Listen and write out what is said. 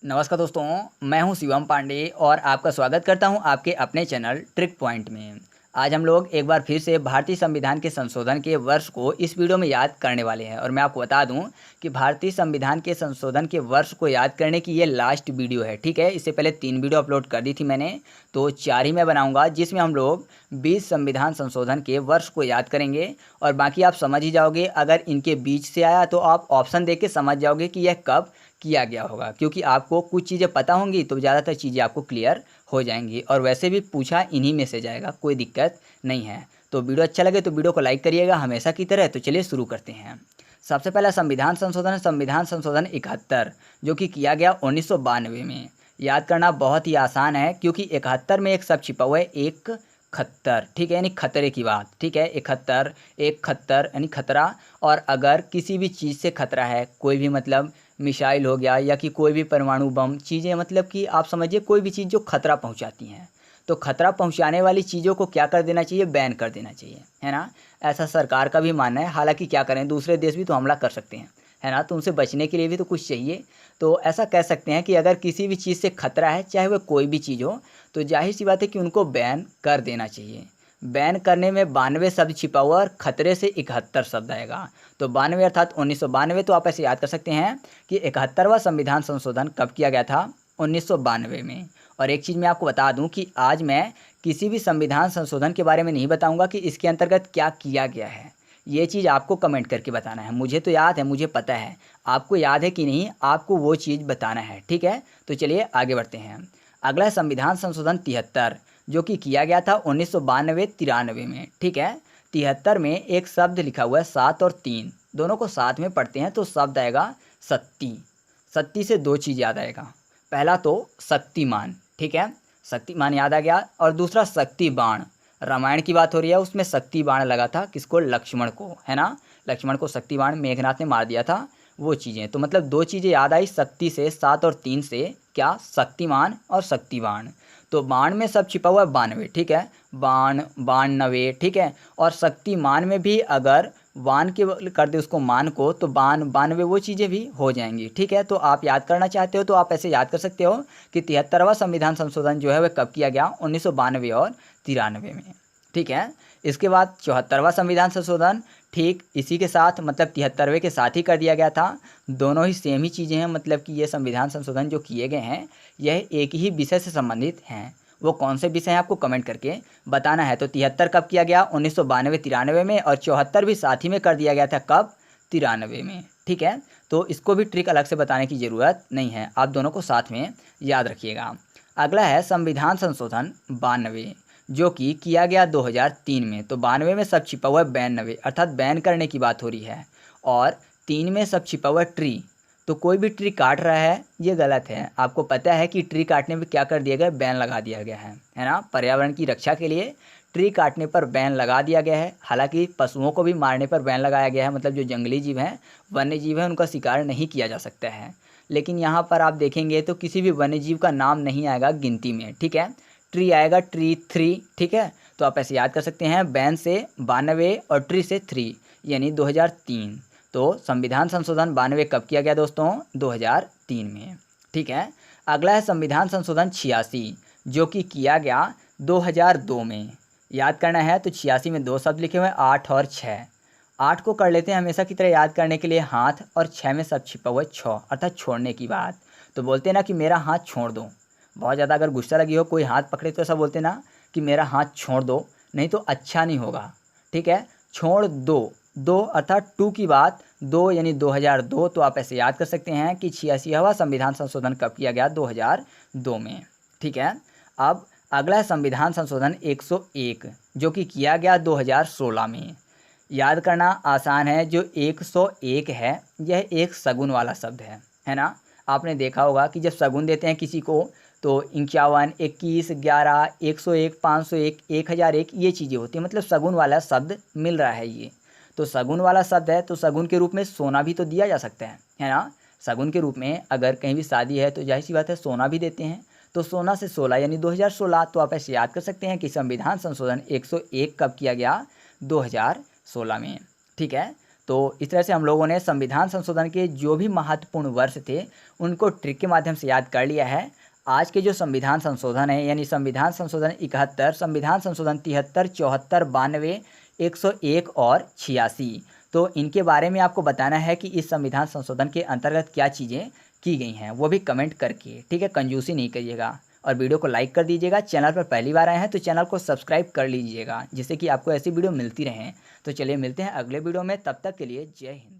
नमस्कार दोस्तों, मैं हूं शिवम पांडे और आपका स्वागत करता हूं आपके अपने चैनल ट्रिक पॉइंट में। आज हम लोग एक बार फिर से भारतीय संविधान के संशोधन के वर्ष को इस वीडियो में याद करने वाले हैं। और मैं आपको बता दूं कि भारतीय संविधान के संशोधन के वर्ष को याद करने की ये लास्ट वीडियो है, ठीक है। इससे पहले 3 वीडियो अपलोड कर दी थी मैंने, तो 4 ही मैं बनाऊँगा, जिसमें हम लोग 20 संविधान संशोधन के वर्ष को याद करेंगे। और बाकी आप समझ ही जाओगे, अगर इनके बीच से आया तो आप ऑप्शन देख के समझ जाओगे कि यह कब किया गया होगा, क्योंकि आपको कुछ चीज़ें पता होंगी तो ज़्यादातर चीज़ें आपको क्लियर हो जाएंगी। और वैसे भी पूछा इन्हीं में से जाएगा, कोई दिक्कत नहीं है। तो वीडियो अच्छा लगे तो वीडियो को लाइक करिएगा हमेशा की तरह। तो चलिए शुरू करते हैं। सबसे पहला संविधान संशोधन 71, जो कि किया गया 1992 में। याद करना बहुत ही आसान है, क्योंकि 71 में एक शब्द छिपा हुआ है, एक खत्तर, ठीक है, यानी खतरे की बात, ठीक है। 71 एक खत्तर यानी खतरा। और अगर किसी भी चीज़ से खतरा है, कोई भी मतलब मिसाइल हो गया या कि कोई भी परमाणु बम चीज़ें, मतलब कि आप समझिए कोई भी चीज़ जो खतरा पहुंचाती हैं, तो खतरा पहुंचाने वाली चीज़ों को क्या कर देना चाहिए, बैन कर देना चाहिए, है ना। ऐसा सरकार का भी मानना है। हालांकि क्या करें, दूसरे देश भी तो हमला कर सकते हैं, है ना, तो उनसे बचने के लिए भी तो कुछ चाहिए। तो ऐसा कह सकते हैं कि अगर किसी भी चीज़ से खतरा है, चाहे वह कोई भी चीज़ हो, तो जाहिर सी बात है कि उनको बैन कर देना चाहिए। बैन करने में 92 शब्द छिपा हुआ और खतरे से 71 शब्द आएगा। तो 92 अर्थात 1992। तो आप ऐसे याद कर सकते हैं कि 71वां संविधान संशोधन कब किया गया था, 1992 में। और एक चीज़ मैं आपको बता दूं कि आज मैं किसी भी संविधान संशोधन के बारे में नहीं बताऊंगा कि इसके अंतर्गत क्या किया गया है। ये चीज़ आपको कमेंट करके बताना है। मुझे तो याद है, मुझे पता है, आपको याद है कि नहीं, आपको वो चीज़ बताना है, ठीक है। तो चलिए आगे बढ़ते हैं। अगला है संविधान संशोधन 73, जो कि किया गया था 1992-93 में, ठीक है। 73 में एक शब्द लिखा हुआ है 7 और 3, दोनों को साथ में पढ़ते हैं तो शब्द आएगा सत्ती। सत्ती से दो चीज़ याद आएगा, पहला तो शक्तिमान, ठीक है, शक्तिमान याद आ गया। और दूसरा शक्ति बाण, रामायण की बात हो रही है, उसमें शक्ति बाण लगा था किसको, लक्ष्मण को, है ना। लक्ष्मण को शक्ति बाण मेघनाथ ने मार दिया था, वो चीज़ें। तो मतलब दो चीज़ें याद आई शक्ति से, 7 और 3 से, क्या, शक्तिमान और शक्तिबाण। तो बाण में सब छिपा हुआ है 92, ठीक है, बाण 92, ठीक है। और शक्तिमान में भी अगर वान के कर दे उसको मान को, तो बाण 92, वो चीज़ें भी हो जाएंगी, ठीक है। तो आप याद करना चाहते हो तो आप ऐसे याद कर सकते हो कि 73वां संविधान संशोधन जो है वह कब किया गया, 1992 और 93 में, ठीक है। इसके बाद 74वां संविधान संशोधन ठीक इसी के साथ, मतलब 73वें के साथ ही कर दिया गया था। दोनों ही सेम ही चीज़ें हैं, मतलब कि ये संविधान संशोधन जो किए गए हैं यह एक ही विषय से संबंधित हैं। वो कौन से विषय हैं आपको कमेंट करके बताना है। तो 73 कब किया गया, 1992-93 में। और 74 भी साथ ही में कर दिया गया था, कब, 93 में, ठीक है। तो इसको भी ट्रिक अलग से बताने की ज़रूरत नहीं है, आप दोनों को साथ में याद रखिएगा। अगला है संविधान संशोधन 92, जो कि किया गया 2003 में। तो 92 में सब छिपा हुआ है 92, अर्थात बैन करने की बात हो रही है। और 3 में सब छिपा हुआ है ट्री। तो कोई भी ट्री काट रहा है ये गलत है। आपको पता है कि ट्री काटने पे क्या कर दिया गया, बैन लगा दिया गया है ना। पर्यावरण की रक्षा के लिए ट्री काटने पर बैन लगा दिया गया है। हालांकि पशुओं को भी मारने पर बैन लगाया गया है, मतलब जो जंगली जीव हैं, वन्य जीव हैं, उनका शिकार नहीं किया जा सकता है। लेकिन यहाँ पर आप देखेंगे तो किसी भी वन्य जीव का नाम नहीं आएगा गिनती में, ठीक है। ट्री आएगा, ट्री 3, ठीक है। तो आप ऐसे याद कर सकते हैं, बैन से 92 और ट्री से 3, यानी 2003। तो संविधान संशोधन 92 कब किया गया दोस्तों, 2003 में, ठीक है। अगला है संविधान संशोधन 86, जो कि किया गया 2002 में। याद करना है तो 86 में दो शब्द लिखे हुए हैं, 8 और 6। 8 को कर लेते हैं हमेशा की तरह याद करने के लिए हाथ, और 6 में सब छिपा हुआ है 6, अर्थात छोड़ने की बात। तो बोलते हैं ना कि मेरा हाथ छोड़ दो, बहुत ज़्यादा अगर गुस्सा लगी हो, कोई हाथ पकड़े तो ऐसा बोलते ना कि मेरा हाथ छोड़ दो, नहीं तो अच्छा नहीं होगा, ठीक है। छोड़ दो, दो अर्थात 2 की बात, 2 यानी 2002। तो आप ऐसे याद कर सकते हैं कि 86वां संविधान संशोधन कब किया गया, 2002 में, ठीक है। अब अगला है संविधान संशोधन 101, जो कि किया गया 2016 में। याद करना आसान है, जो 101 है यह एक शगुन वाला शब्द है ना। आपने देखा होगा कि जब शगुन देते हैं किसी को तो 51, 21, 11, 101, 501, 1001, ये चीज़ें होती हैं, मतलब शगुन वाला शब्द मिल रहा है ये। तो शगुन वाला शब्द है, तो शगुन के रूप में सोना भी तो दिया जा सकता है ना। शगुन के रूप में अगर कहीं भी शादी है तो जाहिर सी बात है सोना भी देते हैं। तो सोना से 16 यानी 2016। तो आप ऐसे याद कर सकते हैं कि संविधान संशोधन 101 कब किया गया, 2016 में, ठीक है। तो इस तरह से हम लोगों ने संविधान संशोधन के जो भी महत्वपूर्ण वर्ष थे उनको ट्रिक के माध्यम से याद कर लिया है। आज के जो संविधान संशोधन है यानी संविधान संशोधन 71, संविधान संशोधन 73, 74, 92, 101 और 86, तो इनके बारे में आपको बताना है कि इस संविधान संशोधन के अंतर्गत क्या चीज़ें की गई हैं, वो भी कमेंट करके, ठीक है। कंजूसी नहीं करिएगा और वीडियो को लाइक कर दीजिएगा। चैनल पर पहली बार आए हैं तो चैनल को सब्सक्राइब कर लीजिएगा, जिससे कि आपको ऐसी वीडियो मिलती रहें। तो चलिए मिलते हैं अगले वीडियो में, तब तक के लिए जय हिंद।